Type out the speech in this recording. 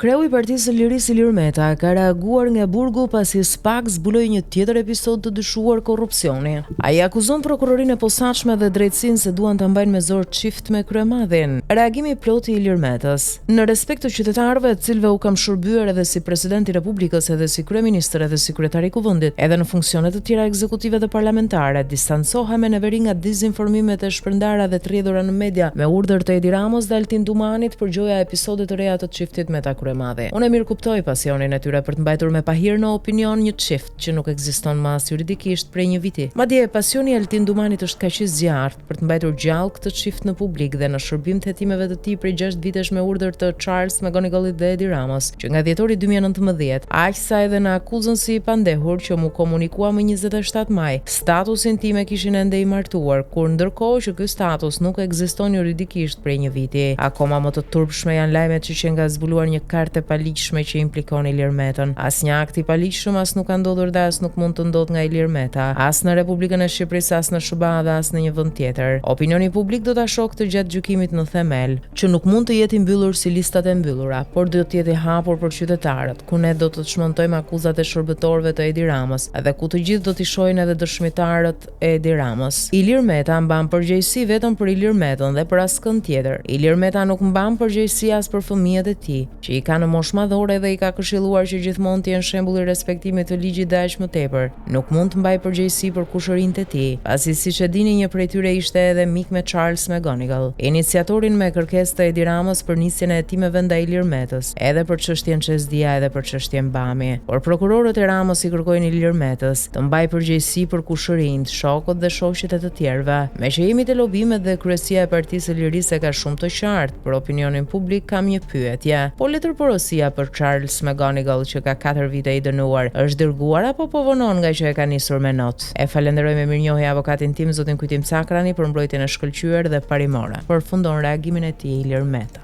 Kreu i Partisë së Lirisë Ilir Meta ka reaguar nga burgu pasi SPAK zbuloi një tjetër episod të dyshuar korrupsioni. Ai akuzon prokurorinë e posaçme dhe drejtsinë se duan ta mbajnë me zor çift me kryemadhin. Reagimi plot i Ilir Metës. Në respekt të qytetarëve, të cilëve u kam shërbyer edhe si president i Republikës, edhe si kryeministër, edhe si kryetari i kuvendit, edhe në funksione të tjera ekzekutive dhe parlamentare, distancohem në veri nga dezinformimet e shpërndara dhe të rrjedhura në media me urdhër të Edi Ramos dhe Altin Dumanit për gjoja episode të reja të çiftit me ta kryemadhi. Unë mirë kuptoj pasionin e tyre për të mbajtur me pahir në opinion një çift që nuk ekziston më as juridikisht prej një viti. Madje pasioni i Altin Dumanit është kaq i zjarrt për të mbajtur gjallë këtë çift në publik dhe në shërbim të hetimeve të tij prej 6 vitesh me urdhër të Charles McGonigalit dhe Edi Ramos, që nga dhjetori 2019, aq sa edhe në akuzën si i pandehur që mu komunikua më 27 maj, statusin tim e kishin ende i martuar, kur ndërkohë që ky status nuk ekziston juridikisht prej një viti. Akoma më të turpshme janë lajmet që nga zbuluar një kartë e paligjshme që implikon Ilir Metën. Asnjë akt i paligjshëm as nuk ka ndodhur dhe as nuk mund të ndodhë nga Ilir Meta, as në Republikën e Shqipërisë, as në SBA dhe as në një vend tjetër. Opinioni publik do ta shohë këtë gjatë gjykimit në themel, që nuk mund të jetë i mbyllur si listat e mbyllura, por do të jetë i hapur për qytetarët, ku ne do të çmontojmë akuzat e shërbëtorëve të Edi Ramës, dhe ku të gjithë do t'i shohin edhe dëshmitarët e Edi Ramës. Ilir Meta mban përgjegjësi vetëm për Ilir Metën dhe për askënd tjetër. Ilir Meta nuk mban përgjegjësi as për fëmijët e tij, që i ka në moshë madhore dhe i ka këshilluar që gjithmonë të jenë shembull i respektimit të ligjit dhe aq më tepër. Nuk mund të mbaj përgjegjësi për kushërinë e tij, pasi siç e dini një prej tyre ishte edhe mik me Charles McGonigal, iniciatorin me kërkesë të Edi Ramës për nisjen e hetimeve ndaj Ilir Metës, edhe për çështjen Çesdia edhe për çështjen Bami. Por prokurorët e Ramës i kërkojnë Ilir Metës të mbaj përgjegjësi për kushërinë, shokët dhe shoqjet e të tjerëve. Me që jemi te lobimet dhe kryesia e Partisë së Lirisë ka shumë të qartë për opinionin publik, kam një pyetje. Po letërporosia për Charles McGonigal, që ka 4 vite i dënuar, është dërguar apo po vonon nga që e ka nisur me not? E falenderoj me mirënjohje avokatin tim, zotin Kujtim Cakrani, për mbrojtjen e shkëlqyer dhe parimore. Përfundon reagimin e tij Ilir Meta.